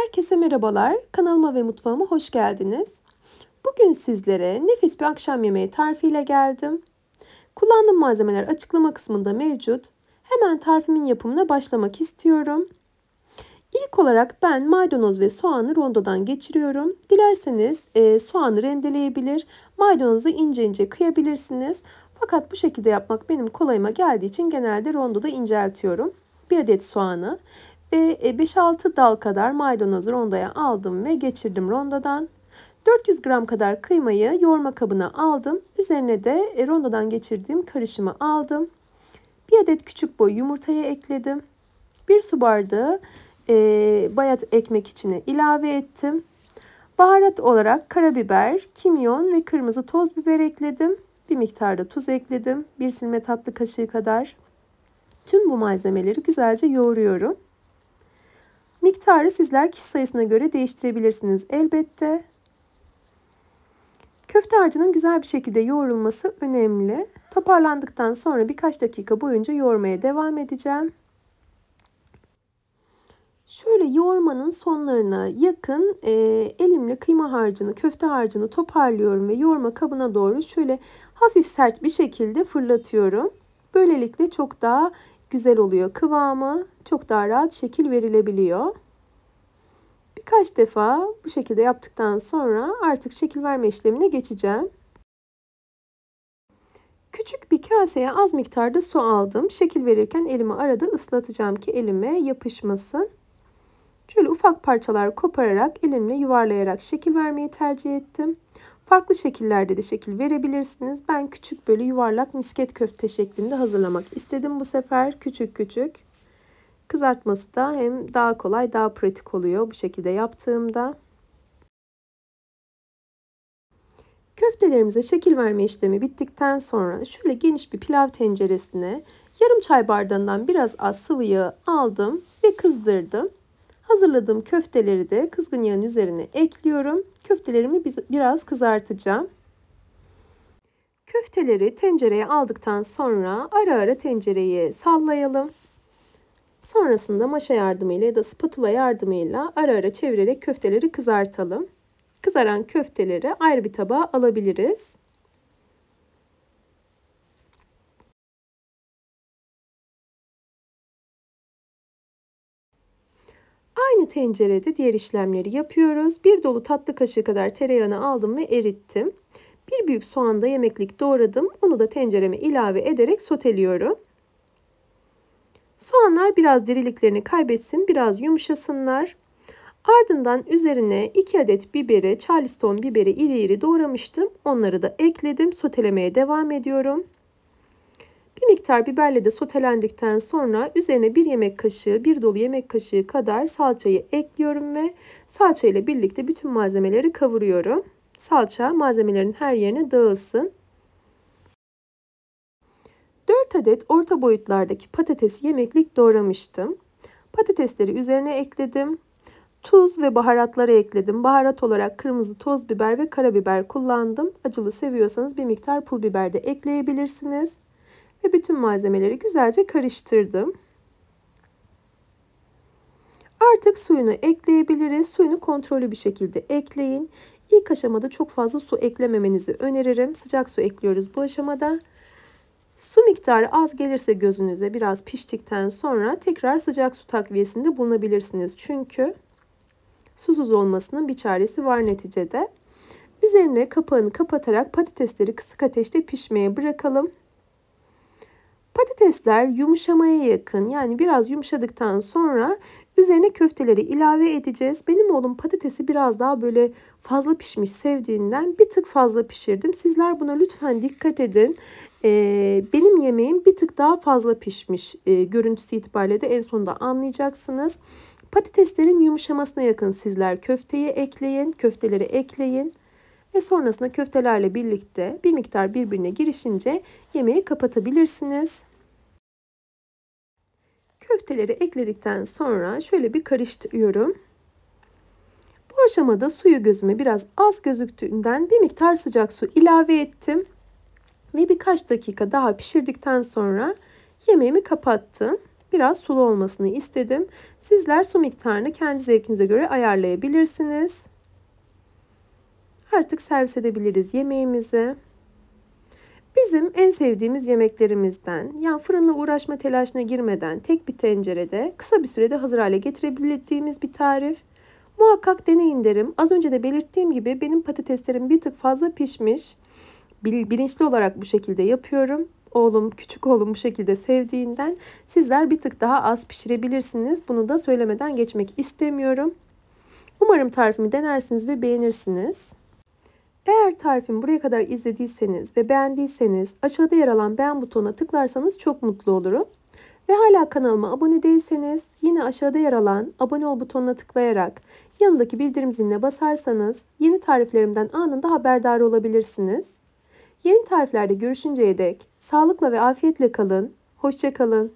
Herkese merhabalar. Kanalıma ve mutfağıma hoş geldiniz. Bugün sizlere nefis bir akşam yemeği tarifiyle geldim. Kullandığım malzemeler açıklama kısmında mevcut. Hemen tarifimin yapımına başlamak istiyorum. İlk olarak ben maydanoz ve soğanı rondodan geçiriyorum. Dilerseniz soğanı rendeleyebilir, maydanozu ince ince kıyabilirsiniz. Fakat bu şekilde yapmak benim kolayıma geldiği için genelde rondoda inceltiyorum. Bir adet soğanı ve 5-6 dal kadar maydanozu rondoya aldım ve geçirdim rondodan. 400 gram kadar kıymayı yoğurma kabına aldım. Üzerine de rondodan geçirdiğim karışımı aldım. Bir adet küçük boy yumurtayı ekledim. 1 su bardağı bayat ekmek içine ilave ettim. Baharat olarak karabiber, kimyon ve kırmızı toz biber ekledim. Bir miktar da tuz ekledim. 1 silme tatlı kaşığı kadar. Tüm bu malzemeleri güzelce yoğuruyorum. Miktarı sizler kişi sayısına göre değiştirebilirsiniz elbette. Köfte harcının güzel bir şekilde yoğrulması önemli. Toparlandıktan sonra birkaç dakika boyunca yoğurmaya devam edeceğim. Şöyle yoğurmanın sonlarına yakın elimle kıyma harcını, köfte harcını toparlıyorum ve yoğurma kabına doğru şöyle hafif sert bir şekilde fırlatıyorum. Böylelikle çok daha güzel oluyor kıvamı, çok daha rahat şekil verilebiliyor. Birkaç defa bu şekilde yaptıktan sonra artık şekil verme işlemine geçeceğim. Küçük bir kaseye az miktarda su aldım. Şekil verirken elimi arada ıslatacağım ki elime yapışmasın. Şöyle ufak parçalar kopararak elimle yuvarlayarak şekil vermeyi tercih ettim. Farklı şekillerde de şekil verebilirsiniz. Ben küçük böyle yuvarlak misket köfte şeklinde hazırlamak istedim bu sefer. Küçük küçük. Kızartması da hem daha kolay, daha pratik oluyor bu şekilde yaptığımda. Köftelerimize şekil verme işlemi bittikten sonra şöyle geniş bir pilav tenceresine yarım çay bardağından biraz az sıvı yağ aldım ve kızdırdım. Hazırladığım köfteleri de kızgın yağın üzerine ekliyorum. Köftelerimi biraz kızartacağım. Köfteleri tencereye aldıktan sonra ara ara tencereyi sallayalım. Sonrasında maşa yardımıyla ya da spatula yardımıyla ara ara çevirerek köfteleri kızartalım. Kızaran köfteleri ayrı bir tabağa alabiliriz. Aynı tencerede diğer işlemleri yapıyoruz. Bir dolu tatlı kaşığı kadar tereyağını aldım ve erittim. Bir büyük soğan da yemeklik doğradım. Onu da tencereme ilave ederek soteliyorum. Soğanlar biraz diriliklerini kaybetsin, biraz yumuşasınlar. Ardından üzerine 2 adet biberi, Charleston biberi iri iri doğramıştım. Onları da ekledim. Sotelemeye devam ediyorum. Bir miktar biberle de sotelendikten sonra üzerine 1 yemek kaşığı, 1 dolu yemek kaşığı kadar salçayı ekliyorum ve salça ile birlikte bütün malzemeleri kavuruyorum. Salça malzemelerin her yerine dağılsın. 4 adet orta boyutlardaki patatesi yemeklik doğramıştım. Patatesleri üzerine ekledim. Tuz ve baharatları ekledim. Baharat olarak kırmızı toz biber ve karabiber kullandım. Acılı seviyorsanız bir miktar pul biber de ekleyebilirsiniz. Ve bütün malzemeleri güzelce karıştırdım. Artık suyunu ekleyebiliriz. Suyunu kontrollü bir şekilde ekleyin. İlk aşamada çok fazla su eklememenizi öneririm. Sıcak su ekliyoruz bu aşamada. Su miktarı az gelirse gözünüze biraz piştikten sonra tekrar sıcak su takviyesinde bulunabilirsiniz. Çünkü susuz olmasının bir çaresi var neticede. Üzerine kapağını kapatarak patatesleri kısık ateşte pişmeye bırakalım. Patatesler yumuşamaya yakın, yani biraz yumuşadıktan sonra üzerine köfteleri ilave edeceğiz. Benim oğlum patatesi biraz daha böyle fazla pişmiş sevdiğinden bir tık fazla pişirdim. Sizler buna lütfen dikkat edin. Benim yemeğim bir tık daha fazla pişmiş. Görüntüsü itibariyle de en sonunda anlayacaksınız. Patateslerin yumuşamasına yakın sizler köfteyi ekleyin, köfteleri ekleyin. Ve sonrasında köftelerle birlikte bir miktar birbirine girişince yemeği kapatabilirsiniz. Köfteleri ekledikten sonra şöyle bir karıştırıyorum. Bu aşamada suyu gözüme biraz az gözüktüğünden bir miktar sıcak su ilave ettim. Ve birkaç dakika daha pişirdikten sonra yemeğimi kapattım. biraz sulu olmasını istedim. Sizler su miktarını kendi zevkinize göre ayarlayabilirsiniz. Artık servis edebiliriz yemeğimizi. Bizim en sevdiğimiz yemeklerimizden, yani fırınla uğraşma telaşına girmeden tek bir tencerede kısa bir sürede hazır hale getirebildiğimiz bir tarif. Muhakkak deneyin derim. Az önce de belirttiğim gibi benim patateslerim bir tık fazla pişmiş. Bilinçli olarak bu şekilde yapıyorum. Küçük oğlum bu şekilde sevdiğinden sizler bir tık daha az pişirebilirsiniz. Bunu da söylemeden geçmek istemiyorum. Umarım tarifimi denersiniz ve beğenirsiniz. Eğer tarifimi buraya kadar izlediyseniz ve beğendiyseniz aşağıda yer alan beğen butonuna tıklarsanız çok mutlu olurum. Ve hala kanalıma abone değilseniz yine aşağıda yer alan abone ol butonuna tıklayarak yanındaki bildirim ziline basarsanız yeni tariflerimden anında haberdar olabilirsiniz. Yeni tariflerde görüşünceye dek sağlıkla ve afiyetle kalın. Hoşça kalın.